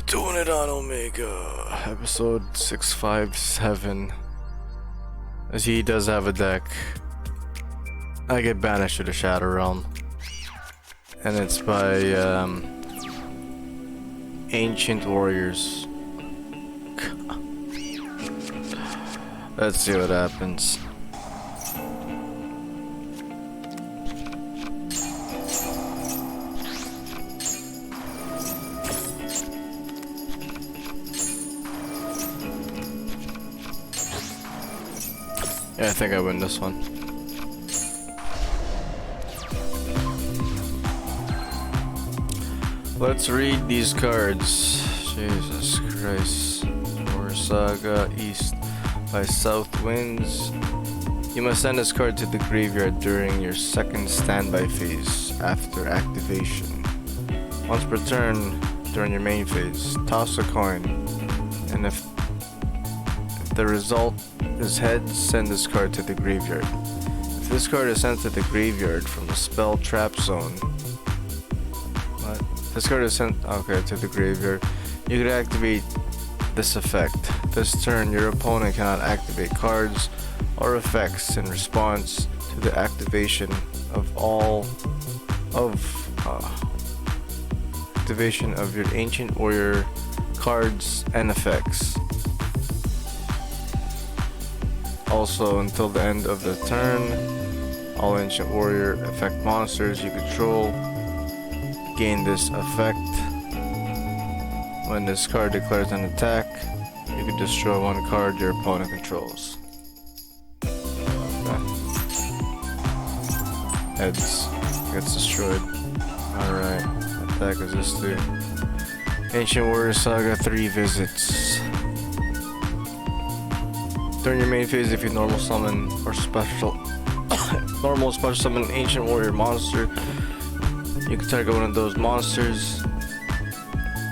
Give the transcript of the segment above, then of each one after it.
Doing it on Omega, episode 657. As he does have a deck, I get banished to the Shadow Realm, and it's by Ancient Warriors. Let's see what happens. Yeah, I think I win this one. Let's read these cards. Jesus Christ. War Saga East by South Winds. You must send this card to the graveyard during your second standby phase after activation. Once per turn during your main phase, toss a coin, and if the result is heads, send this card to the graveyard. If this card is sent to the graveyard from the spell trap zone, this card is sent to the graveyard, you can activate this effect. This turn, your opponent cannot activate cards or effects in response to the activation of activation of your Ancient Warrior cards and effects. Also, until the end of the turn, all Ancient Warrior effect monsters you control gain this effect. When this card declares an attack, you can destroy one card your opponent controls. Okay. Heads gets destroyed. Alright, attack is this too. Ancient Warrior Saga 3 visits. During your main phase, if you normal summon or special summon an Ancient Warrior monster, you can target one of those monsters.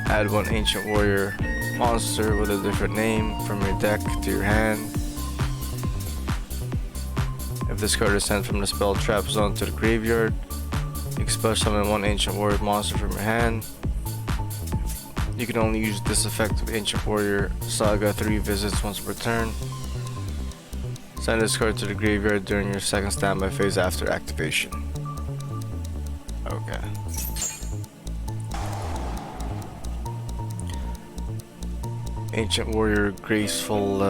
Add one Ancient Warrior monster with a different name from your deck to your hand. If this card is sent from the spell trap zone to the graveyard, you can special summon one Ancient Warrior monster from your hand. You can only use this effect with Ancient Warrior Saga 3 visits once per turn. Send this card to the graveyard during your second standby phase after activation. Okay. Ancient Warrior Graceful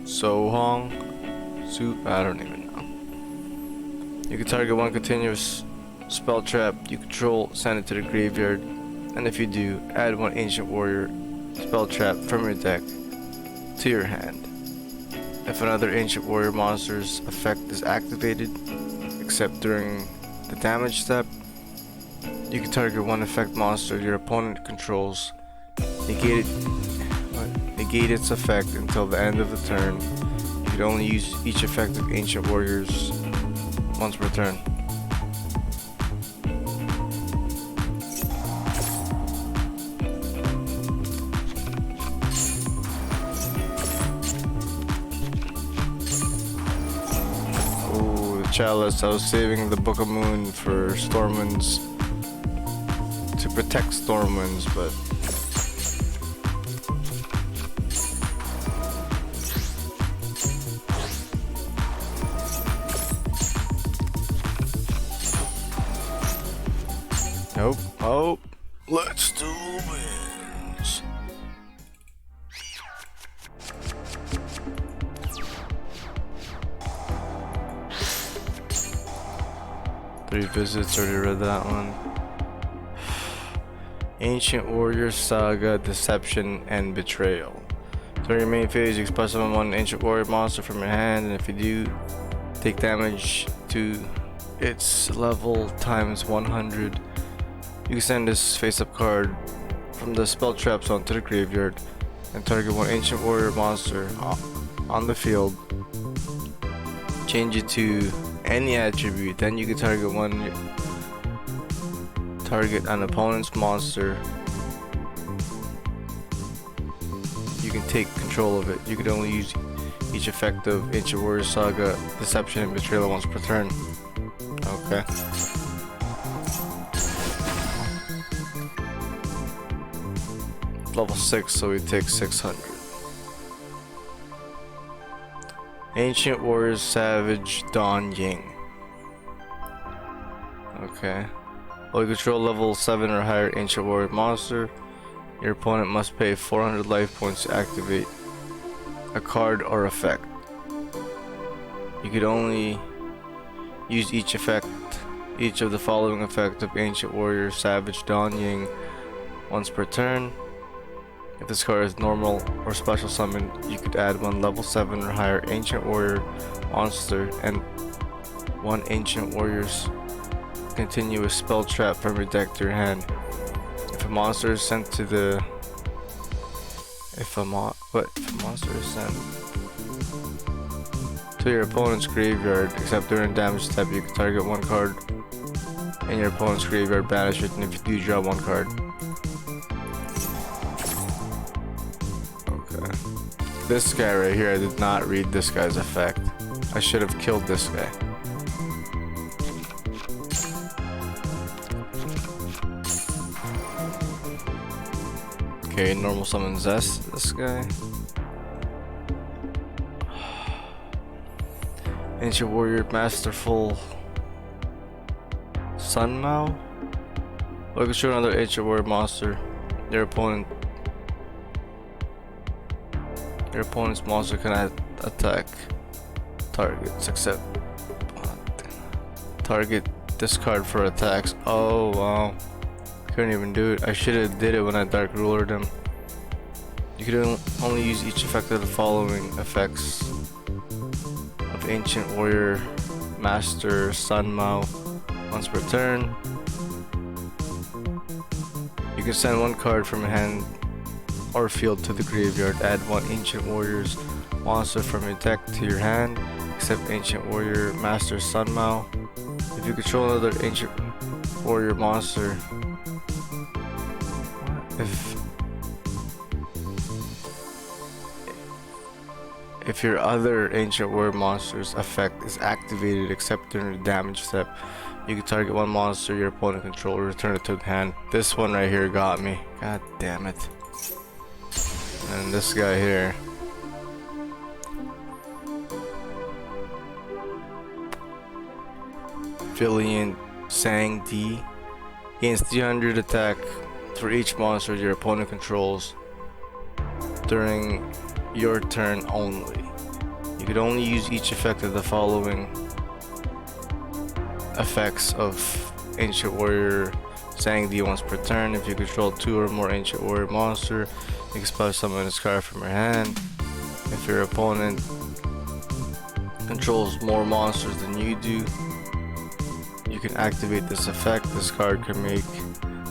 Sohong? I don't even know. You can target one continuous spell trap you control, send it to the graveyard, and if you do, add one Ancient Warrior spell trap from your deck to your hand. If another Ancient Warrior monster's effect is activated, except during the damage step, you can target one effect monster your opponent controls, negate its effect until the end of the turn. You can only use each effect of Ancient Warriors once per turn. Chalice. I was saving the Book of Moon for Stormwinds to protect Stormwinds, but nope. Oh, let's do wins. Three visits, already read that one. Ancient Warrior Saga, Deception, and Betrayal. During your main phase, you can special summon one Ancient Warrior monster from your hand, and if you do, take damage to its level times 100. You can send this face-up card from the spell trap zone to the graveyard, and target one Ancient Warrior monster on the field. Change it to any attribute, then you can target an opponent's monster. You can take control of it. You can only use each effect of Ancient Warrior Saga, Deception, and Betrayal once per turn. Okay. level 6, so we take 600. Ancient Warriors Savage Dawn Ying. Okay. While you control level 7 or higher Ancient Warrior monster, your opponent must pay 400 life points to activate a card or effect. You could only use each of the following effects of Ancient Warrior Savage Dawn Ying once per turn. If this card is normal or special summon, you could add one level 7 or higher Ancient Warrior monster and one Ancient Warrior's continuous spell trap from your deck to your hand. If a monster is sent to the if a monster is sent to your opponent's graveyard, except during damage step, you can target one card in your opponent's graveyard, banish it, and if you do, draw one card. Okay. This guy right here, I did not read this guy's effect. I should have killed this guy. Okay, normal summon Zest, this guy. Ancient Warrior Masterful Sun Mao. Well, you can show another Ancient Warrior monster. Your opponent's monster can attack targets except target discard for attacks. Oh wow. Couldn't even do it. I should have did it when I Dark Rulered him. You could only use each effect of the following effects of Ancient Warrior Master Sun Mao once per turn. You can send one card from your hand or field to the graveyard. Add one Ancient Warrior's monster from your deck to your hand, except Ancient Warrior Master Sun Mao. If you control another Ancient Warrior monster, if your other Ancient Warrior monster's effect is activated except during the damage step, you can target one monster your opponent controls, return it to the hand. This one right here got me. God damn it. And this guy here. Fillion Sang D gains 300 attack for each monster your opponent controls during your turn only. You could only use each effect of the following effects of Ancient Warrior Sang D once per turn. If you control 2 or more Ancient Warrior monster, you can special summon this card from your hand. If your opponent controls more monsters than you do, you can activate this effect. This card can make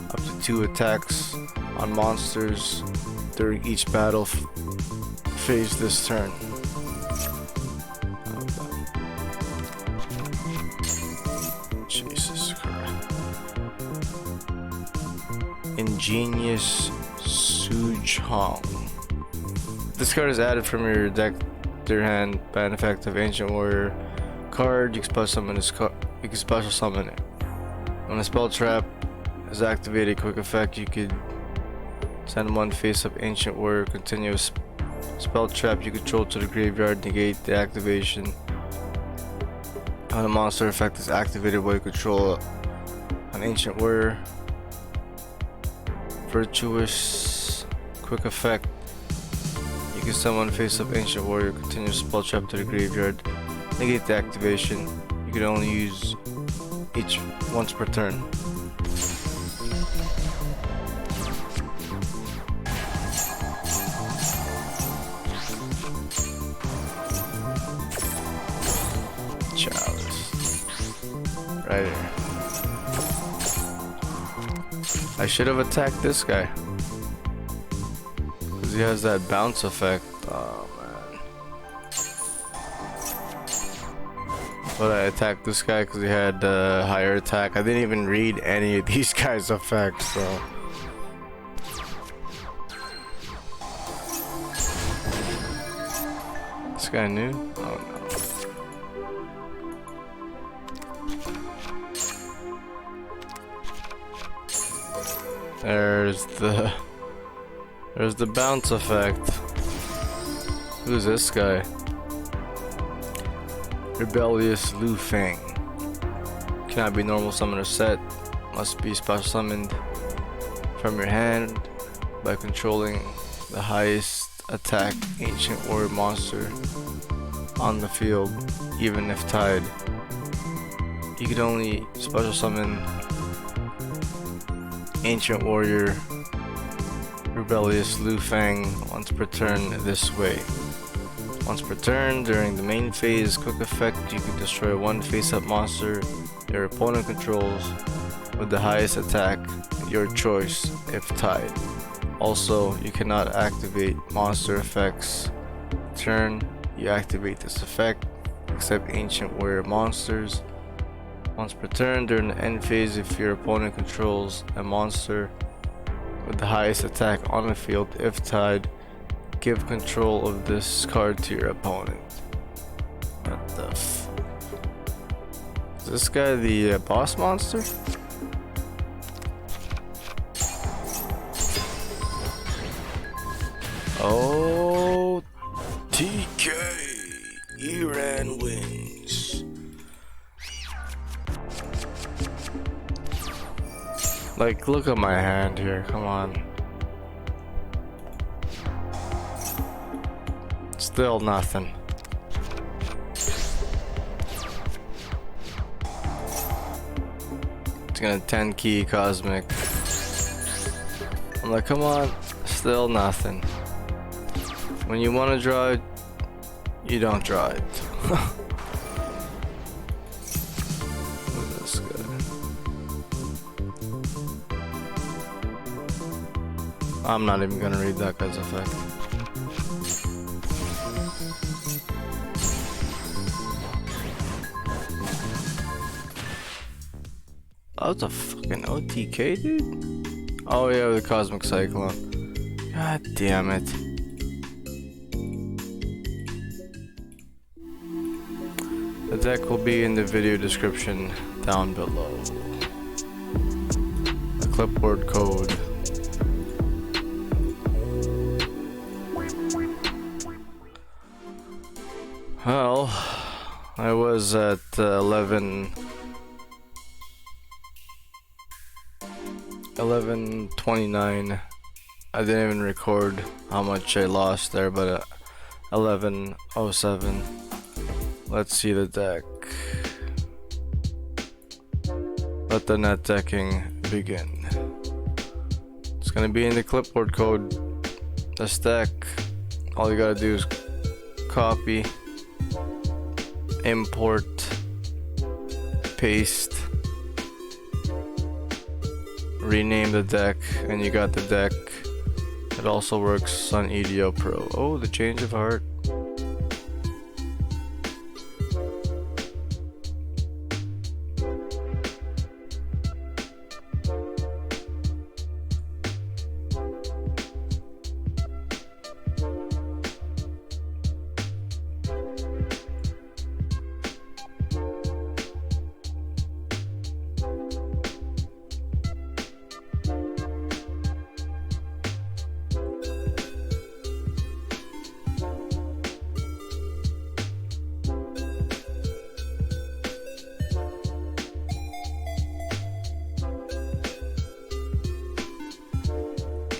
up to 2 attacks on monsters during each battle phase this turn. Jesus Christ. Ingenious Sujong. This card is added from your deck to your hand by an effect of Ancient Warrior card. You can special summon this card. You can special summon it. When a spell trap is activated, quick effect, you could send one face-up Ancient Warrior continuous spell trap you control to the graveyard, negate the activation. When a monster effect is activated while you control an Ancient Warrior, virtuous quick effect, you can summon face-up Ancient Warrior continuous spell trap to the graveyard, negate the activation. You can only use each once per turn. Chalice. Right here. I should have attacked this guy, because he has that bounce effect. Oh man. But I attacked this guy because he had higher attack. I didn't even read any of these guys' effects, so. This guy knew? Oh no. There's the There's the bounce effect. Who's this guy? Rebellious Lu Fang. Cannot be normal summoner set. Must be special summoned from your hand by controlling the highest attack ancient warrior monster on the field, even if tied. You can only special summon ancient warrior Rebellious Lu Fang once per turn this way. Once per turn, during the main phase quick effect, you can destroy one face-up monster your opponent controls with the highest attack, your choice, if tied. Also, you cannot activate monster effects. Turn, you activate this effect, except ancient warrior monsters. Once per turn, during the end phase, if your opponent controls a monster with the highest attack on the field, if tied, give control of this card to your opponent. What the f... Is this guy the boss monster? Oh, TK! Ereeen wins. Like, look at my hand here, come on. Still nothing. It's gonna 10 key cosmic. I'm like, come on, still nothing. When you want to draw it, you don't draw it. Look at this guy. I'm not even gonna read that guy's effect. Oh, it's a fucking OTK, dude? Oh yeah, the Cosmic Cyclone. God damn it. The deck will be in the video description down below. The clipboard code. Well, I was at 11:29. I didn't even record how much I lost there, but 11:07. Let's see the deck. Let the net decking begin. It's gonna be in the clipboard code. This deck, all you gotta do is copy, import, paste, rename the deck, and you got the deck. It also works on Yugioh Pro. Oh, the change of heart.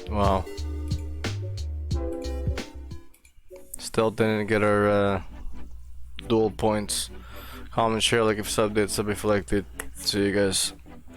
Wow. Still didn't get our duel points. Comment, share, like if subbed it, sub if you liked it. See you guys.